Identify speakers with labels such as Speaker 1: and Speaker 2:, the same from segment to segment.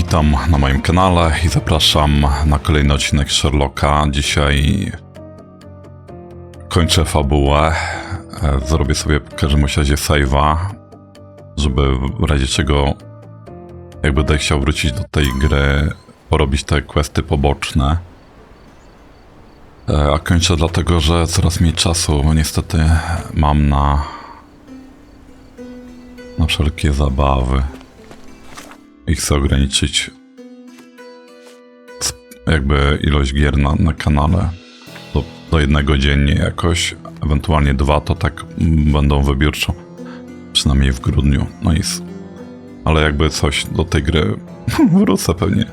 Speaker 1: Witam na moim kanale i zapraszam na kolejny odcinek Sherlocka. Dzisiaj kończę fabułę. Zrobię sobie w każdym razie save'a, żeby w razie czego, jak będę chciał wrócić do tej gry, porobić te questy poboczne. A kończę dlatego, że coraz mniej czasu niestety mam na wszelkie zabawy. I chcę ograniczyć jakby ilość gier na kanale do jednego dziennie jakoś, ewentualnie 2, to tak będą wybiórczo, przynajmniej w grudniu. No i ale jakby coś do tej gry wrócę pewnie,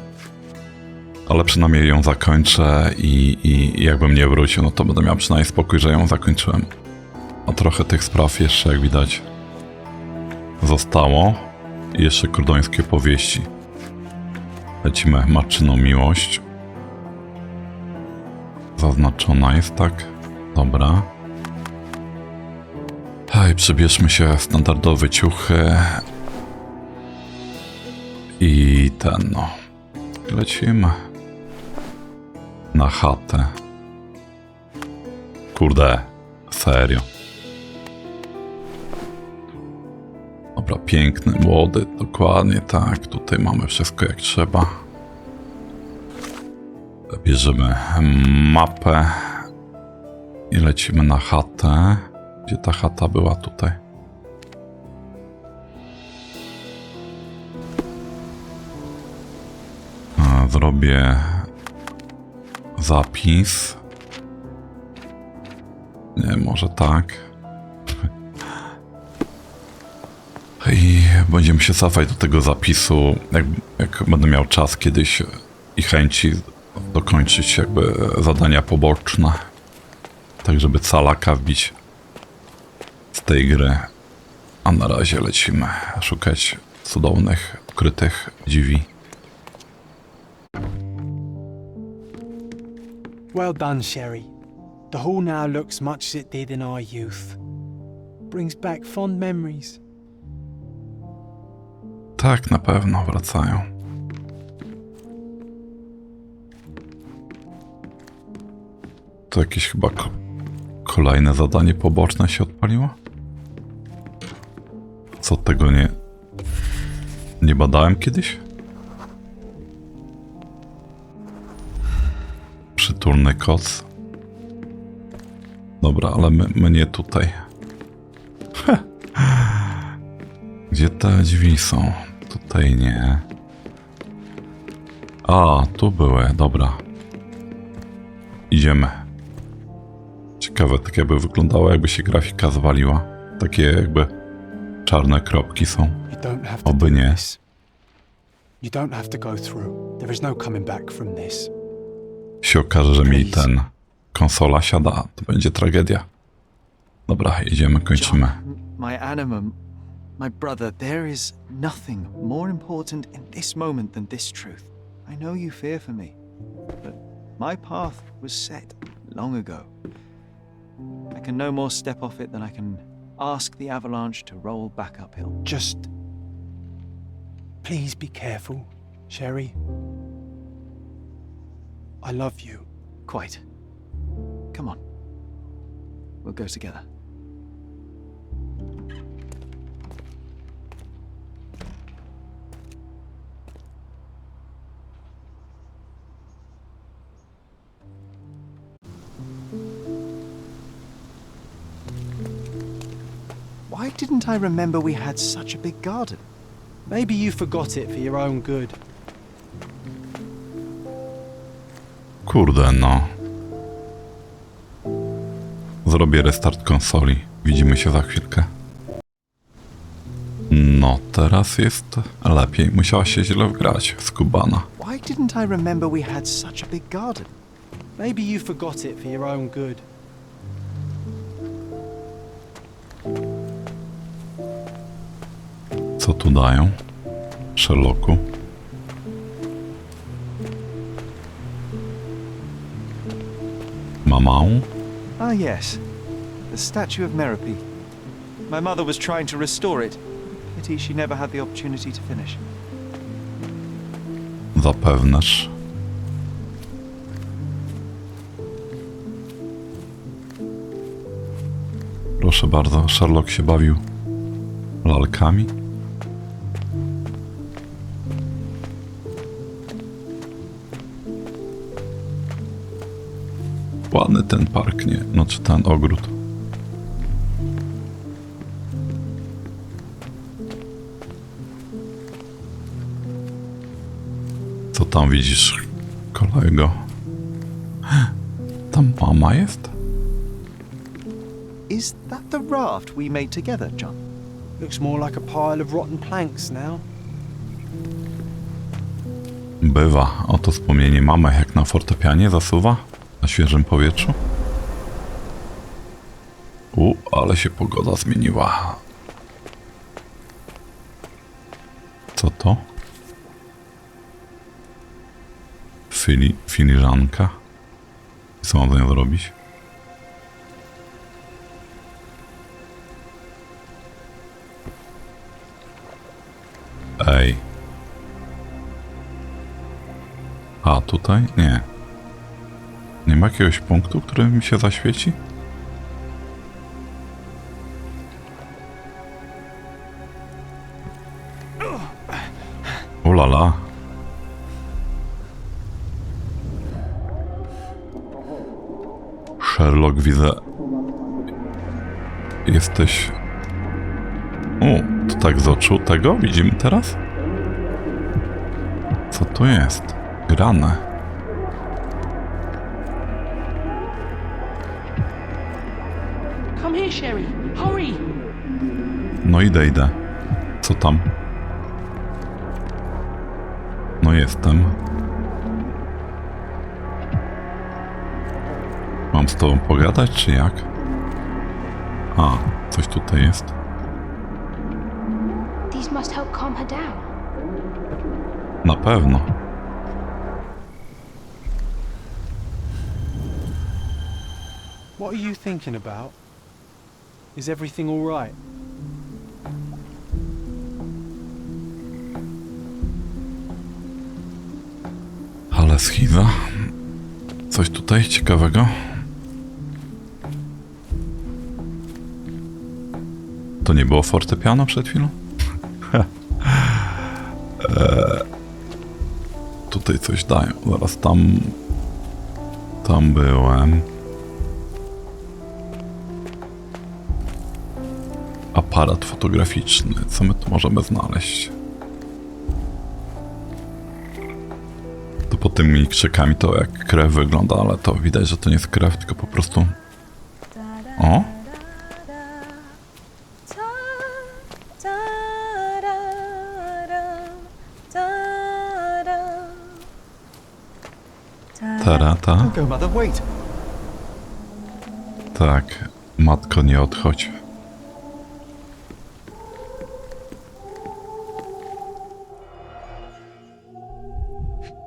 Speaker 1: ale przynajmniej ją zakończę i jakbym nie wrócił, no to będę miał przynajmniej spokój, że ją zakończyłem. A trochę tych spraw jeszcze, jak widać, zostało. I jeszcze kordońskie powieści. Lecimy matczyną miłość. Zaznaczona jest, tak? Dobra. Hej, przybierzmy się standardowe ciuchy. I no. Lecimy. Na chatę. Kurde, serio. Dobra, piękny, młody, dokładnie tak. Tutaj mamy wszystko jak trzeba. Bierzemy mapę i lecimy na chatę. Gdzie ta chata była? Tutaj. Zrobię zapis. Nie, może tak. I będziemy się cofać do tego zapisu, jak będę miał czas kiedyś i chęci dokończyć jakby zadania poboczne, tak żeby calaka wbić z tej gry. A na razie lecimy szukać cudownych, ukrytych dziwi.
Speaker 2: Well done, Sherry. The hall now looks much as it did in our youth. Brings back fond memories.
Speaker 1: Tak, na pewno wracają. To jakieś chyba kolejne zadanie poboczne się odpaliło? Co, tego nie badałem kiedyś? Przytulny koc. Dobra, ale my nie tutaj. Gdzie te drzwi są? Tutaj nie. A, tu były, dobra. Idziemy. Ciekawe, tak jakby wyglądało, jakby się grafika zwaliła. Takie jakby czarne kropki są. Oby nie. Się okaże, że mi konsola siada, to będzie tragedia. Dobra, jedziemy, kończymy.
Speaker 3: My brother, there is nothing more important in this moment than this truth. I know you fear for me, but my path was set long ago. I can no more step off it than I can ask the avalanche to roll back uphill.
Speaker 2: Just please be careful, Sherry. I love you.
Speaker 3: Quite. Come on. We'll go together. Why didn't I remember we had such a big garden?
Speaker 2: Maybe you forgot it for your own good.
Speaker 1: Kurde, no. Zrobię restart konsoli. Widzimy się za chwilkę. No, teraz jest lepiej. Musiała się źle wgrać, skubana.
Speaker 3: Why didn't I remember we had such a big garden?
Speaker 2: Maybe you forgot it for your own good.
Speaker 1: Co tu dają? Sherlocku. Mamą?
Speaker 3: Ah, yes. The statue of Merope. My mother was trying to restore it. Pity she never had the opportunity to finish.
Speaker 1: Zapewneż. Proszę bardzo, Sherlock się bawił lalkami. Ładny ten park, nie? No czy ten ogród. Co tam widzisz, kolego? Tam mama jest?
Speaker 3: Is that the raft we made together, John?
Speaker 2: Looks more like a pile of rotten planks now.
Speaker 1: Bywa. Oto wspomnienie mamy, jak na fortepianie zasuwa na świeżym powietrzu. Ale się pogoda zmieniła. Co to? Filiżanka. Co mam z nią zrobić? Ej. A, tutaj? Nie. Nie ma jakiegoś punktu, który mi się zaświeci? Ulala. Sherlock, widzę. Jesteś... to tak z oczu tego widzimy teraz? Co to jest? Grane.
Speaker 4: Come here, Sherry. Hurry!
Speaker 1: No idę. Co tam? No jestem. Mam z tobą pogadać, czy jak? A, coś tutaj jest.
Speaker 5: These must help calm her down.
Speaker 1: Na pewno.
Speaker 2: What are you thinking about? Is everything all right?
Speaker 1: Ale schiza. Coś tutaj ciekawego? To nie było fortepiano przed chwilą? Tutaj coś dają. Zaraz tam byłem. Aparat fotograficzny. Co my tu możemy znaleźć? To pod tymi krzykami to jak krew wygląda, ale to widać, że to nie jest krew, tylko po prostu... O! Tarata.
Speaker 3: Don't go, mother, wait.
Speaker 1: Tak, matko, nie odchodź.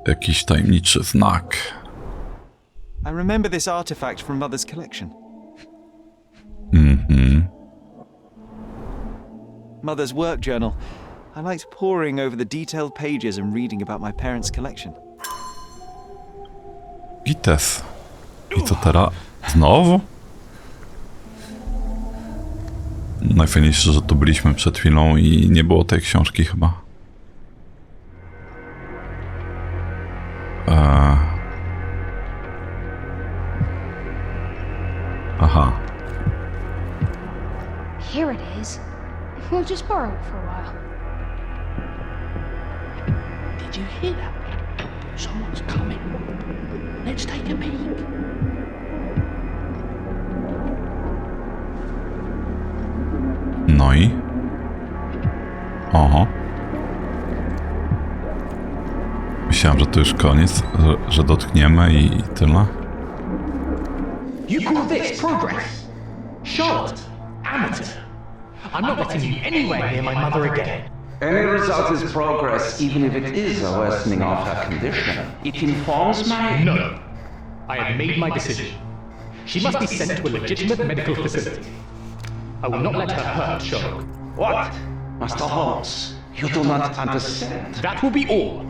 Speaker 1: Jakiś tajemniczy znak.
Speaker 3: I remember this artifact from mother's collection. Mother's work journal. I liked poring over the detailed pages and reading about my parents' collection.
Speaker 1: Gites. I co teraz? Znowu? Najfajniejsze, że tu byliśmy przed chwilą i nie było tej książki chyba. Aha.
Speaker 5: Here it is. We'll just borrow it for a while.
Speaker 4: Did you hear that? Someone's coming. Let's take a peek.
Speaker 1: No i? Oho. Myślałem, że to już koniec, że dotkniemy i tyle.
Speaker 4: You call this progress? Charlotte, amateur. I'm not letting you anywhere near my mother again.
Speaker 6: Any result is progress, even if it is a worsening of her condition. It informs my...
Speaker 4: No. I have made my decision. She must be sent to a legitimate medical facility. I will not let her hurt Sherlock.
Speaker 6: What? Master Holmes, you do not understand.
Speaker 4: That will be all.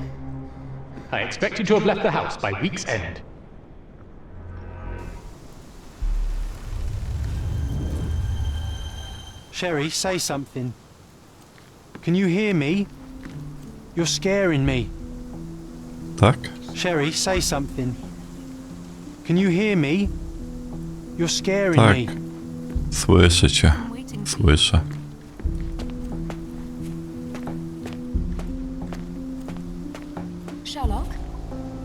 Speaker 4: I expect you to have left the house by week's end.
Speaker 2: Sherry, say something. Can you hear me? You're scaring me.
Speaker 1: Tak?
Speaker 2: Sherry, say something. Can you hear me? You're scaring
Speaker 1: Tak.
Speaker 2: me.
Speaker 1: Słyszę cię. Słyszę.
Speaker 7: Sherlock,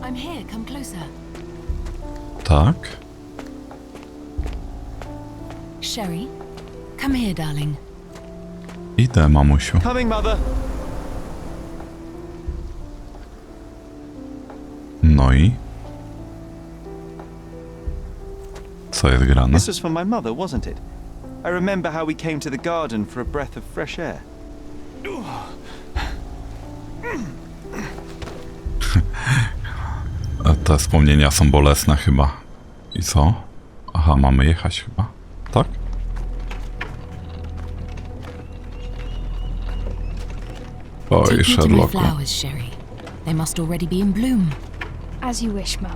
Speaker 7: I'm here. Come closer.
Speaker 1: Tak?
Speaker 7: Sherry, come here, darling.
Speaker 1: Idę, mamusiu.
Speaker 3: Coming, mother.
Speaker 1: No i? Co jest grane?
Speaker 3: This was for my mother, wasn't it? I remember how we came to the garden for a breath of fresh air.
Speaker 1: Te wspomnienia są bolesne chyba. I co? Aha, mamy jechać chyba. Tak? Oj,
Speaker 7: Take me to my
Speaker 1: Sherlocku.
Speaker 7: flowers, Sherry. They must already be in bloom.
Speaker 5: As you wish, Mum.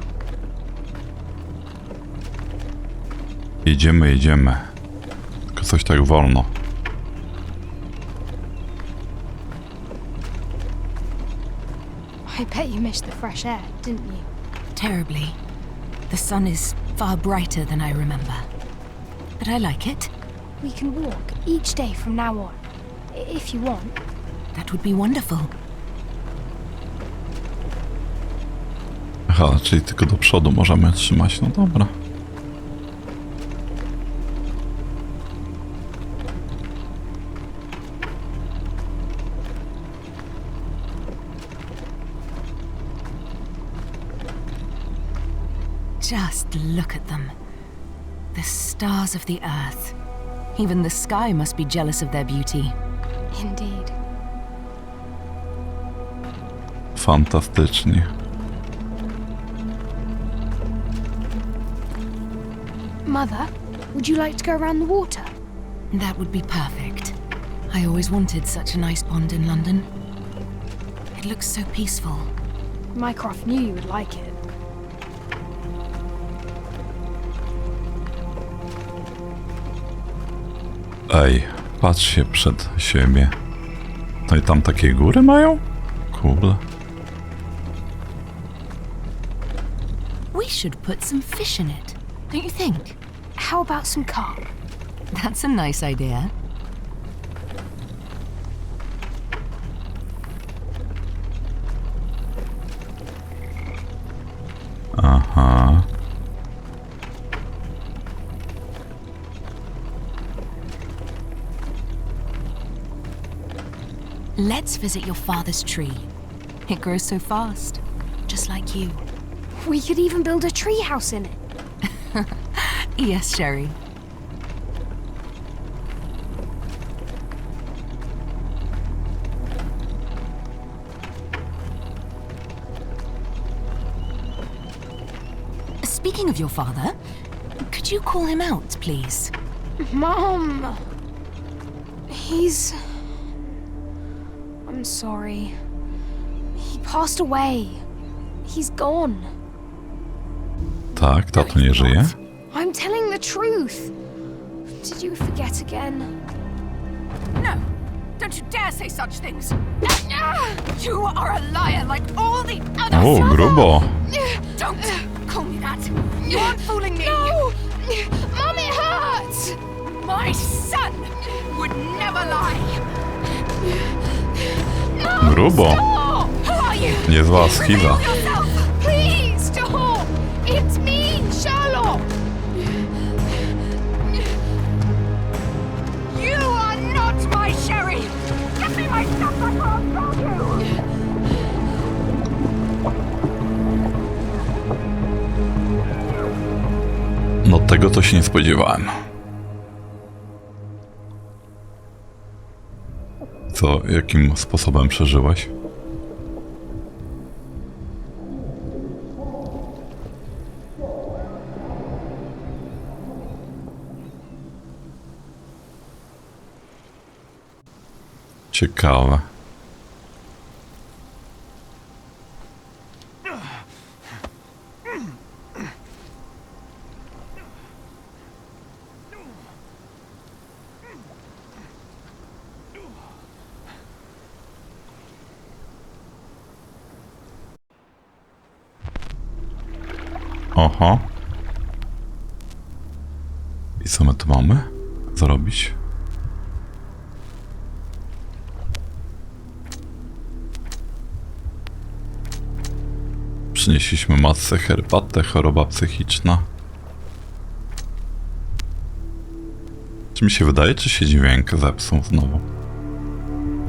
Speaker 1: Jedziemy, jedziemy. Tylko coś tak wolno.
Speaker 5: I bet you missed the fresh air, didn't you?
Speaker 7: Terribly. The sun is far brighter than I remember. But I like it.
Speaker 5: We can walk each day from now on, if you want.
Speaker 7: That would be wonderful.
Speaker 1: Aha, czyli tylko do przodu możemy trzymać. No dobra.
Speaker 7: Just look at them. The stars of the earth. Even the sky must be jealous of their beauty.
Speaker 5: Indeed.
Speaker 1: Fantastycznie.
Speaker 5: Mother, would you like to go around the water?
Speaker 7: That would be perfect. I always wanted such a nice pond in London. It looks so peaceful.
Speaker 5: Mycroft knew you would like it.
Speaker 1: Ej, patrz się przed siebie. No i tam takie góry mają? Kurde.
Speaker 7: We should put some fish in it, don't you think?
Speaker 5: How about some carp?
Speaker 7: That's a nice idea.
Speaker 1: Aha.
Speaker 7: Let's visit your father's tree. It grows so fast, just like you.
Speaker 5: We could even build a tree house in it.
Speaker 7: Yes, Sherry. Speaking of your father, could you call him out, please?
Speaker 5: Mom! I'm sorry. He passed away. He's gone.
Speaker 1: Tak, tato nie żyje?
Speaker 5: I'm telling the truth. Did you forget again?
Speaker 7: No! Don't you dare say such things! You are a liar like all the others!
Speaker 1: O, grubo.
Speaker 7: Don't call me that! You aren't fooling me!
Speaker 5: No! Mom, it hurts!
Speaker 7: My son would never lie!
Speaker 5: No,
Speaker 1: Grubo.
Speaker 5: stop! Who are you?
Speaker 1: Niezła schiza.
Speaker 5: Yourself! Please stop! It's me, Sherlock!
Speaker 7: You are not my Sherry! Give me my stuff back or I'll kill you!
Speaker 1: No tego to się nie spodziewałem. Co, jakim sposobem przeżyłeś? Ciekawe. Oho. I co my tu mamy zrobić? Przynieśliśmy matce herbatę, choroba psychiczna. Czy mi się wydaje, czy się dźwięk zepsuł znowu?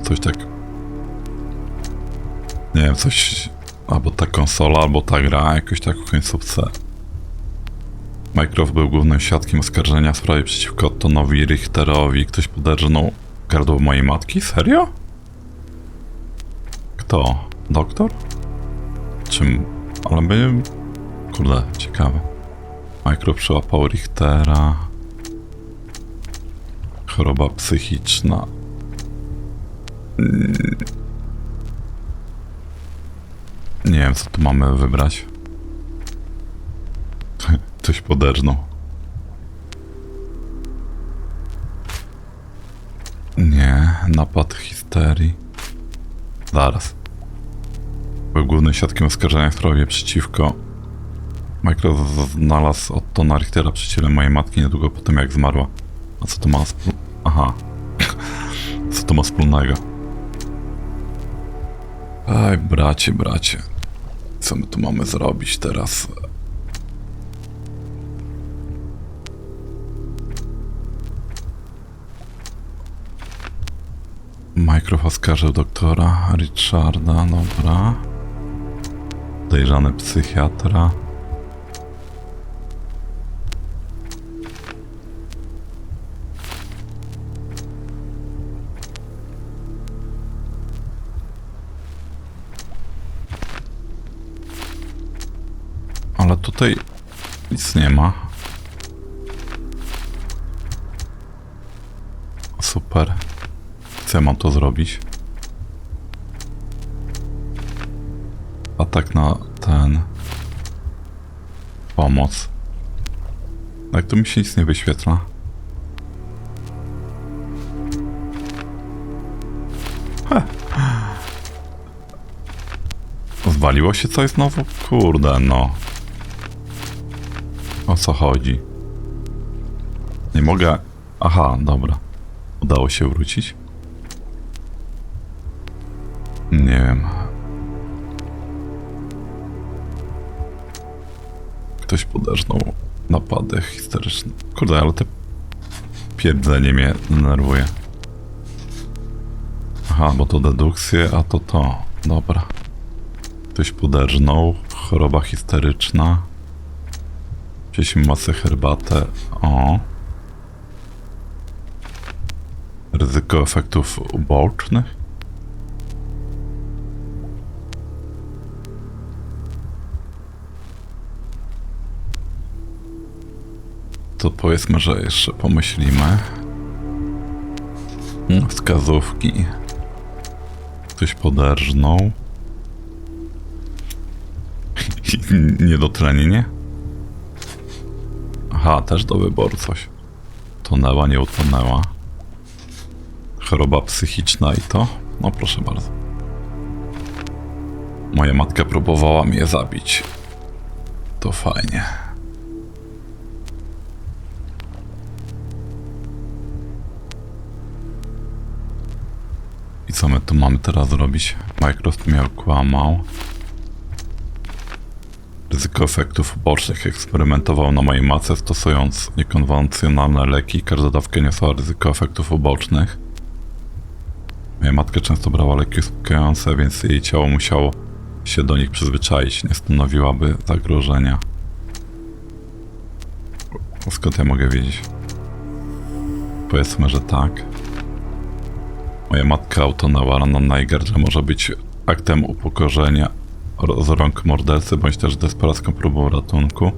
Speaker 1: Coś tak... Nie wiem, coś... Albo ta konsola, albo ta gra jakoś tak w końcówce. Mycroft był głównym świadkiem oskarżenia w sprawie przeciwko Tonowi Richterowi. Ktoś poderżnął gardło mojej matki? Serio? Kto? Doktor? Czym? Ale by... Kurde, ciekawe. Mycroft przyłapał Richtera. Choroba psychiczna. Nie wiem, co tu mamy wybrać. Coś poderżnął. Nie, napad histerii. Zaraz. Był głównym świadkiem oskarżenia w sprawie przeciwko... Mycroft znalazł od Tona Richtera przy ciele mojej matki niedługo po tym, jak zmarła. A co to ma Aha. Co to ma wspólnego? Aj, bracie. Co my tu mamy zrobić teraz? Mycroft oskarżył doktora Richarda, dobra. Podejrzany psychiatra. Ale tutaj nic nie ma. Super. Co ja mam to zrobić? Atak na ten... Pomoc. Jak tu mi się nic nie wyświetla? Zwaliło się coś znowu? Kurde, no. O co chodzi? Nie mogę... Aha, dobra. Udało się wrócić? Nie wiem. Ktoś poderżnął napady histeryczne. Kurde, ale te pierdzenie mnie denerwuje. Aha, bo to dedukcje, a to. Dobra. Ktoś poderżnął. Choroba histeryczna. Wzięliśmy masę herbatę. O. Ryzyko efektów ubocznych. To powiedzmy, że jeszcze pomyślimy. Wskazówki. Ktoś poderżnął. Niedotlenienie? Aha, też do wyboru coś. Tonęła, nie utonęła. Choroba psychiczna i to? No proszę bardzo. Moja matka próbowała mnie zabić. To fajnie. I co my tu mamy teraz zrobić? Mycroft mnie okłamał. Ryzyko efektów ubocznych. Eksperymentował na mojej matce, stosując niekonwencjonalne leki. Każda dawka niosła ryzyko efektów ubocznych. Moja matka często brała leki uspokajające, więc jej ciało musiało się do nich przyzwyczaić. Nie stanowiłaby zagrożenia. Skąd ja mogę wiedzieć? Powiedzmy, że tak. Moja matka utonęła. Rana na jej gardle może być aktem upokorzenia z rąk mordercy, bądź też desperacką próbą ratunku.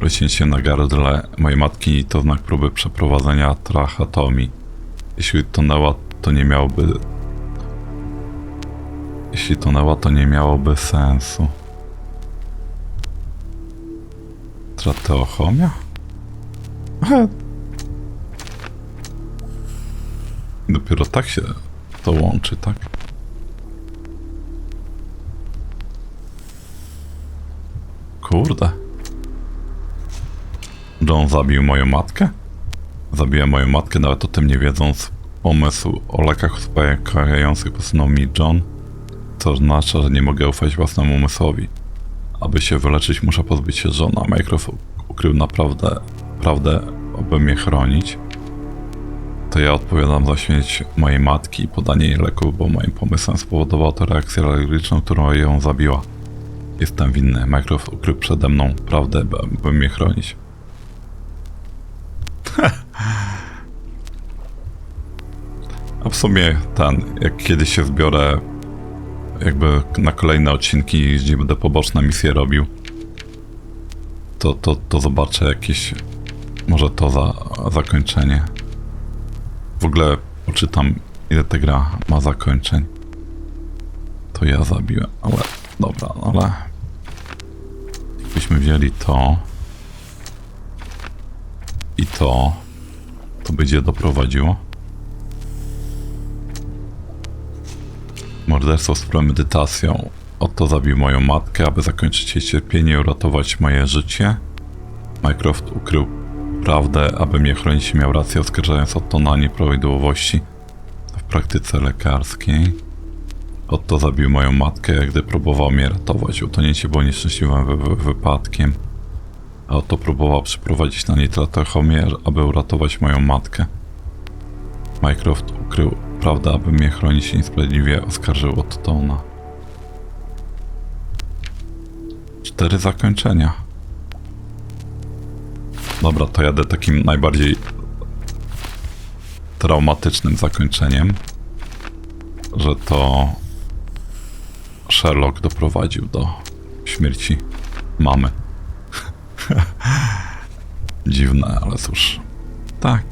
Speaker 1: Wycięcie na gardle mojej matki to znak próby przeprowadzenia tracheotomii. Jeśli tonęła, to nie miałoby sensu. Tracheotomia? Dopiero tak się to łączy, tak? Kurde. John zabił moją matkę? Zabiłem moją matkę, nawet o tym nie wiedząc. Pomysł o lekach uspokajających posunął mi John, co oznacza, że nie mogę ufać własnemu umysłowi. Aby się wyleczyć, muszę pozbyć się Johna. Mycroft ukrył prawdę, aby mnie chronić. To ja odpowiadam za śmierć mojej matki i podanie jej leków, bo moim pomysłem spowodowało to reakcję alergiczną, którą ją zabiła. Jestem winny. Mycroft ukrył przede mną prawdę, by mnie chronić. A w sumie jak kiedyś się zbiorę jakby na kolejne odcinki, gdzie będę poboczne misje robił, to zobaczę jakieś, może to zakończenie. W ogóle poczytam, ile ta gra ma zakończeń. To ja zabiłem, ale dobra, ale jakbyśmy wzięli to i to będzie doprowadziło. Morderstwo z premedytacją. Oto zabił moją matkę, aby zakończyć jej cierpienie i uratować moje życie. Mycroft ukrył prawdę, aby mnie chronić, i miał rację, oskarżając Otto na nieprawidłowości w praktyce lekarskiej. Otto zabił moją matkę, gdy próbował mnie ratować. Utonięcie było nieszczęśliwym wypadkiem. A Otto próbował przyprowadzić na nitratę chemię, aby uratować moją matkę. Mycroft ukrył prawdę, aby mnie chronić, i niesprawiedliwie oskarżył Ottona. 4 zakończenia. Dobra, to jadę takim najbardziej traumatycznym zakończeniem, że to Sherlock doprowadził do śmierci mamy. Dziwne, ale cóż. Tak.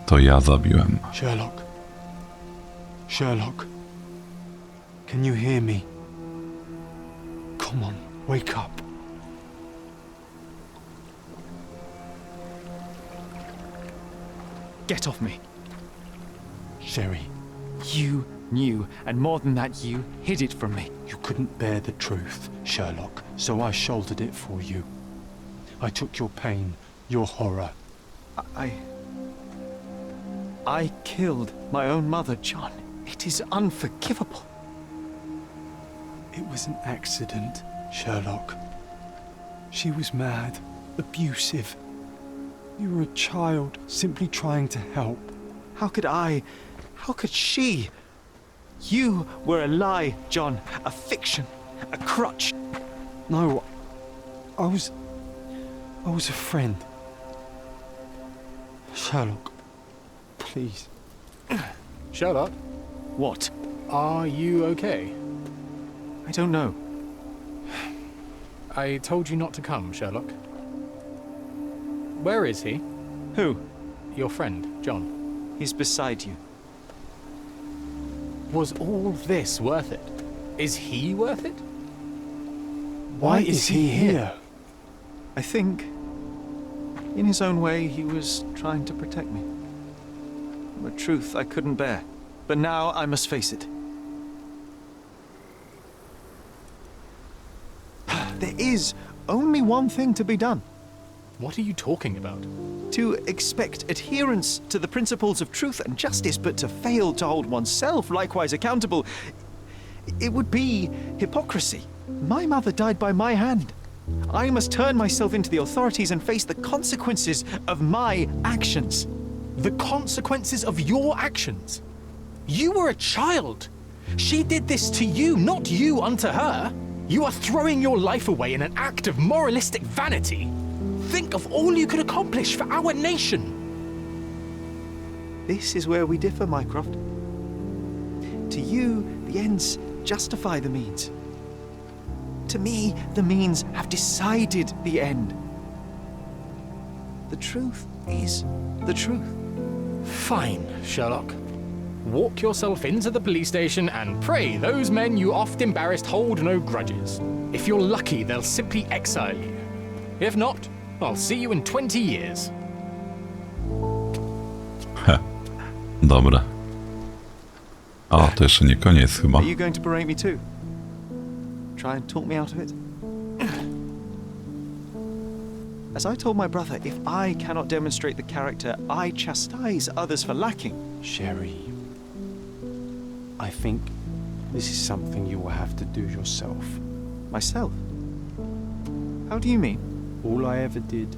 Speaker 1: To ja zabiłem.
Speaker 2: Sherlock. Sherlock. Can you hear me? Come on, wake up.
Speaker 3: Get off me.
Speaker 2: Sherry,
Speaker 3: You knew, and more than that, you hid it from me.
Speaker 2: you couldn't bear the truth, Sherlock, so I shouldered it for you. I took your pain, your horror.
Speaker 3: I killed my own mother, John. It is unforgivable.
Speaker 2: It was an accident, Sherlock. She was mad, abusive. You were a child, simply trying to help.
Speaker 3: How could she? You were a lie, John. A fiction. A crutch.
Speaker 2: No, I was a friend. Sherlock, please.
Speaker 8: Sherlock,
Speaker 3: What?
Speaker 8: are you okay?
Speaker 3: I don't know.
Speaker 8: I told you not to come, Sherlock. Where is he?
Speaker 3: Who?
Speaker 8: Your friend, John.
Speaker 3: He's beside you.
Speaker 8: Was all this worth it? Is he worth it?
Speaker 2: Why is he here?
Speaker 3: I think, in his own way, he was trying to protect me. A truth I couldn't bear. But now I must face it. There is only one thing to be done.
Speaker 8: What are you talking about?
Speaker 3: To expect adherence to the principles of truth and justice, but to fail to hold oneself likewise accountable, it would be hypocrisy. My mother died by my hand. I must turn myself into the authorities and face the consequences of my actions.
Speaker 8: The consequences of your actions? You were a child. She did this to you, not you unto her. You are throwing your life away in an act of moralistic vanity. Think of all you could accomplish for our nation.
Speaker 3: This is where we differ, Mycroft. To you, the ends justify the means. To me, the means have decided the end. The truth is the truth.
Speaker 8: Fine, Sherlock. Walk yourself into the police station and pray those men you oft embarrassed hold no grudges. If you're lucky, they'll simply exile you. If not, I'll see you in 20 years.
Speaker 1: Dobra. A, to jeszcze nie koniec chyba.
Speaker 3: Are you going to berate me too? Try and talk me out of it? As I told my brother, if I cannot demonstrate the character I chastise others for lacking.
Speaker 2: Sherry, I think this is something you will have to do yourself.
Speaker 3: Myself? How do you mean?
Speaker 2: All I ever did,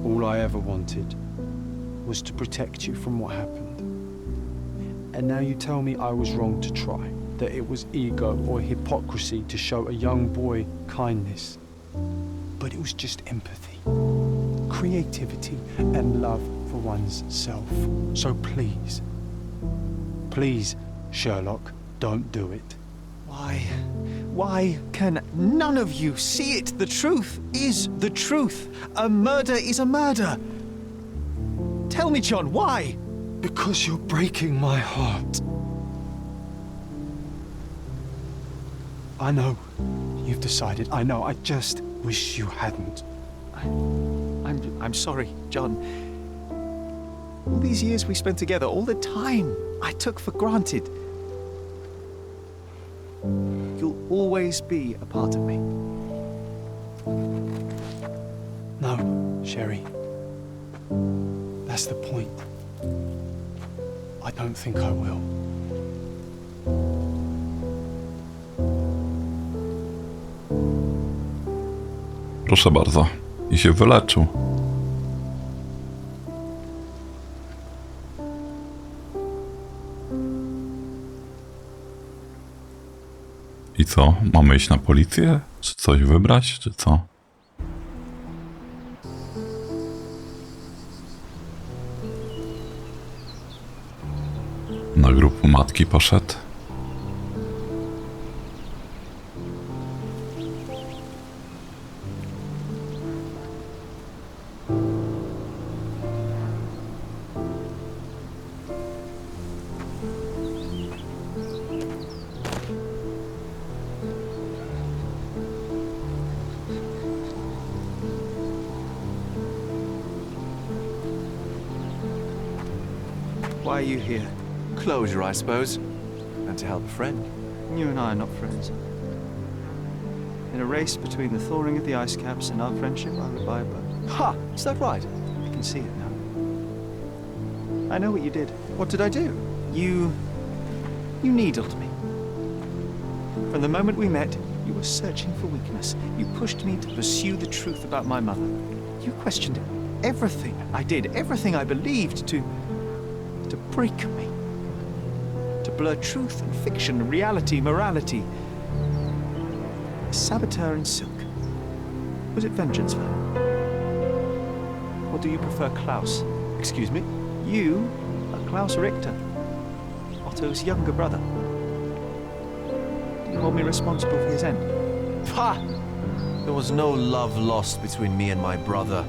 Speaker 2: all I ever wanted, was to protect you from what happened. And now you tell me I was wrong to try, that it was ego or hypocrisy to show a young boy kindness. But it was just empathy, creativity, and love for one's self. So please, please, Sherlock, don't do it.
Speaker 3: Why can none of you see it? The truth is the truth. A murder is a murder. Tell me, John, why?
Speaker 2: Because you're breaking my heart. I know you've decided. I know. I just wish you hadn't.
Speaker 3: I'm sorry, John. All these years we spent together, all the time I took for granted. You'll always be a part of me.
Speaker 2: No, Sherry. That's the point. I don't think I will.
Speaker 1: Proszę bardzo. I się wyleczył. I co? Mamy iść na policję? Czy coś wybrać? Czy co? Na grupę matki poszedł.
Speaker 3: Why are you here?
Speaker 9: Closure, I suppose. And to help a friend.
Speaker 3: You and I are not friends. In a race between the thawing of the ice caps and our friendship, I would buy a boat.
Speaker 9: Ha! Is that right?
Speaker 3: I can see it now. I know what you did.
Speaker 9: What did I do?
Speaker 3: You needled me. From the moment we met, you were searching for weakness. You pushed me to pursue the truth about my mother. You questioned everything I did, everything I believed, to break me. To blur truth and fiction, reality, morality. A saboteur in silk. Was it vengeance for him? Or do you prefer Klaus?
Speaker 9: Excuse me?
Speaker 3: You are Klaus Richter, Otto's younger brother. Do you hold me responsible for his end?
Speaker 9: Ha! There was no love lost between me and my brother.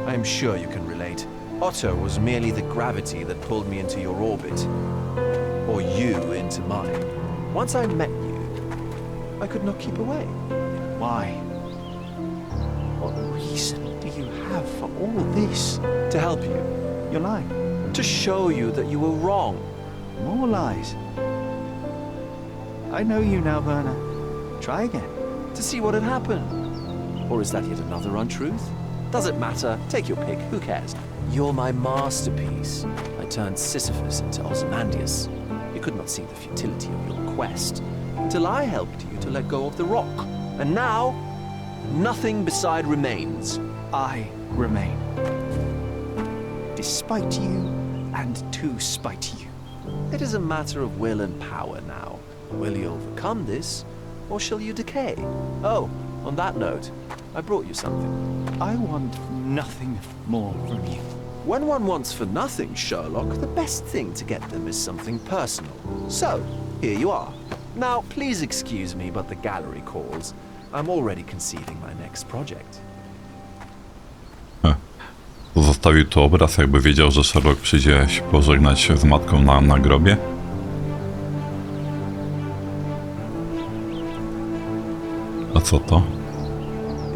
Speaker 9: I am sure you can relate. Otto was merely the gravity that pulled me into your orbit. Or you into mine. Once I met you, I could not keep away.
Speaker 3: Why? What reason do you have for all this?
Speaker 9: To help you.
Speaker 3: You're lying.
Speaker 9: To show you that you were wrong.
Speaker 3: More lies. I know you now, Werner. Try again.
Speaker 9: To see what had happened. Or is that yet another untruth? Does it matter? Take your pick. Who cares? You're my masterpiece. I turned Sisyphus into Ozymandias. You could not see the futility of your quest until I helped you to let go of the rock. And now, nothing beside remains.
Speaker 3: I remain. Despite you and to spite you.
Speaker 9: It is a matter of will and power now. Will you overcome this, or shall you decay? Oh, on that note, I brought you something.
Speaker 3: I want nothing more from you.
Speaker 9: When one wants for nothing, Sherlock, the best thing to get them is something personal. So, here you are. Now, please excuse me, but the gallery calls. I'm already conceiving my next project.
Speaker 1: Zostawił tu obraz, jakby wiedział, że Sherlock przyjdzie się pożegnać z matką na grobie. A co to?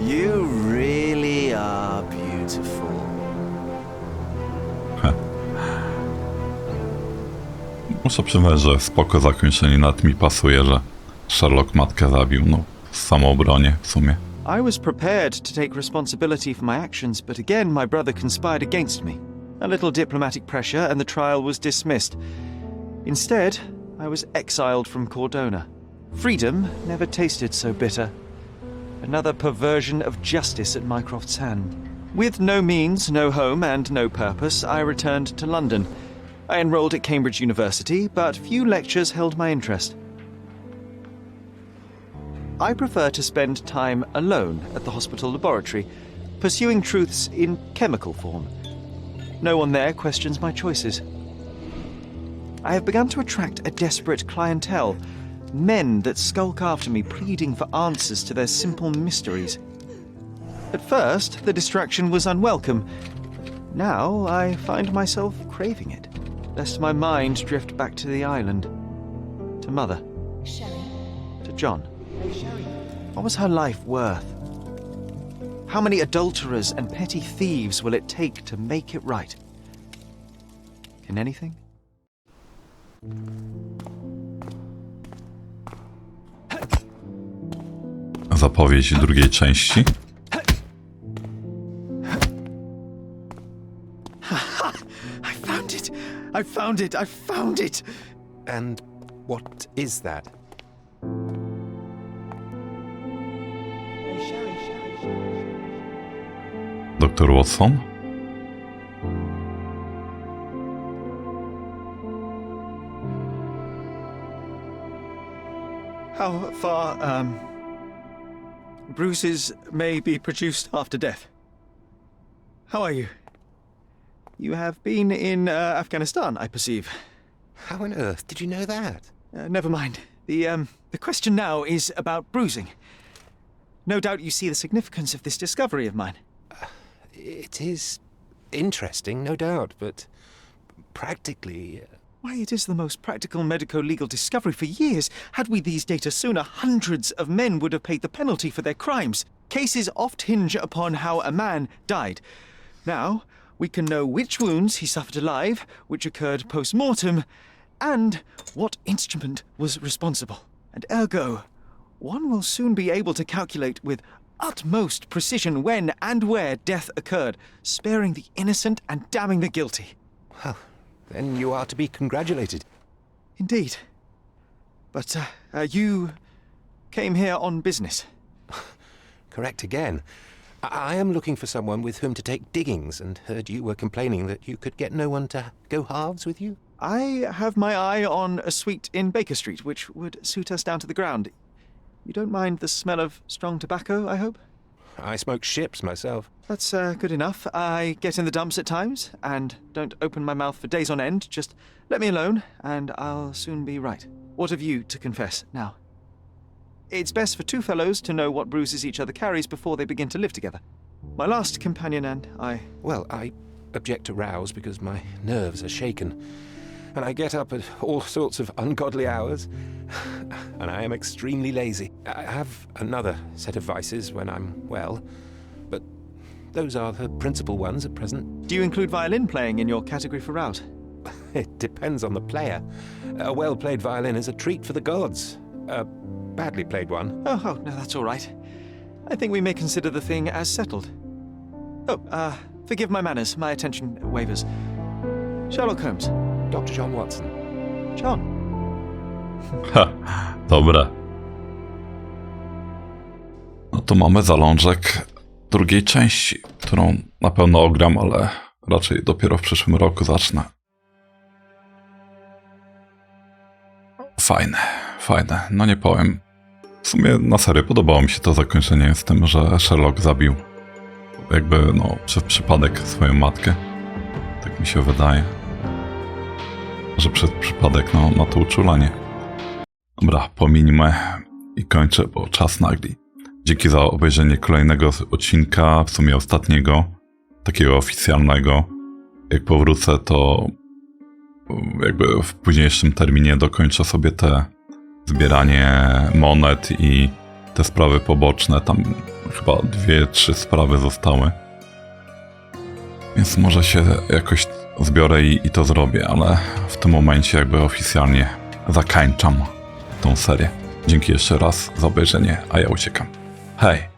Speaker 9: You really are beautiful.
Speaker 1: Muszę przyznać, że spoko zakończenie, nawet mi pasuje, że Sherlock matkę zabił, no w samoobronie w sumie.
Speaker 3: I was prepared to take responsibility for my actions, but again my brother conspired against me. A little diplomatic pressure and the trial was dismissed. Instead, I was exiled from Cordona. Freedom never tasted so bitter. Another perversion of justice at Mycroft's hand. With no means, no home, and no purpose, I returned to London. I enrolled at Cambridge University, but few lectures held my interest. I prefer to spend time alone at the hospital laboratory, pursuing truths in chemical form. No one there questions my choices. I have begun to attract a desperate clientele, men that skulk after me pleading for answers to their simple mysteries. At first, the distraction was unwelcome. Now I find myself craving it, lest my mind drift back to the island, to Mother, to John. What was her life worth? How many adulterers and petty thieves will it take to make it right? Can anything?
Speaker 1: Zapowiedź drugiej części.
Speaker 3: I found it! I found it! I found it!
Speaker 10: And what is that?
Speaker 1: Dr. Watson?
Speaker 3: How far, bruises may be produced after death. How are you? You have been in Afghanistan, I perceive.
Speaker 10: How on earth did you know that?
Speaker 3: Never mind. The question now is about bruising. No doubt you see the significance of this discovery of mine.
Speaker 10: It is interesting, no doubt, but practically...
Speaker 3: Why, it is the most practical medico-legal discovery for years. Had we these data sooner, hundreds of men would have paid the penalty for their crimes. Cases oft hinge upon how a man died. Now, we can know which wounds he suffered alive, which occurred post-mortem, and what instrument was responsible. And ergo, one will soon be able to calculate with utmost precision when and where death occurred, sparing the innocent and damning the guilty.
Speaker 10: Well, then you are to be congratulated.
Speaker 3: Indeed. But, you came here on business.
Speaker 10: Correct again. I am looking for someone with whom to take diggings, and heard you were complaining that you could get no one to go halves with you.
Speaker 3: I have my eye on a suite in Baker Street, which would suit us down to the ground. You don't mind the smell of strong tobacco, I hope?
Speaker 10: I smoke ships myself.
Speaker 3: That's good enough. I get in the dumps at times, and don't open my mouth for days on end. Just let me alone, and I'll soon be right. What have you to confess now? It's best for two fellows to know what bruises each other carries before they begin to live together. My last companion and I...
Speaker 10: Well, I object to rows because my nerves are shaken. And I get up at all sorts of ungodly hours. And I am extremely lazy. I have another set of vices when I'm well. But those are the principal ones at present.
Speaker 3: Do you include violin playing in your category for rout?
Speaker 10: It depends on the player. A well-played violin is a treat for the gods. A badly played one...
Speaker 3: Oh, no, that's all right. I think we may consider the thing as settled. Oh, forgive my manners. My attention wavers. Sherlock Holmes.
Speaker 10: Dr. John Watson.
Speaker 3: John.
Speaker 1: Ha, dobre. No to mamy zalążek drugiej części, którą na pewno ogram, ale raczej dopiero w przyszłym roku zacznę. Fajne, fajne. No nie powiem. W sumie na serio podobało mi się to zakończenie z tym, że Sherlock zabił jakby, no, przez przypadek swoją matkę. Tak mi się wydaje. Że przez przypadek, no, na to uczulanie. Dobra, pomińmy i kończę, bo czas nagli. Dzięki za obejrzenie kolejnego odcinka, w sumie ostatniego, takiego oficjalnego. Jak powrócę, to jakby w późniejszym terminie dokończę sobie te zbieranie monet i te sprawy poboczne. Tam chyba 2-3 sprawy zostały. Więc może się jakoś zbiorę i to zrobię, ale w tym momencie jakby oficjalnie zakończam tą serię. Dzięki jeszcze raz za obejrzenie, a ja uciekam. Hej!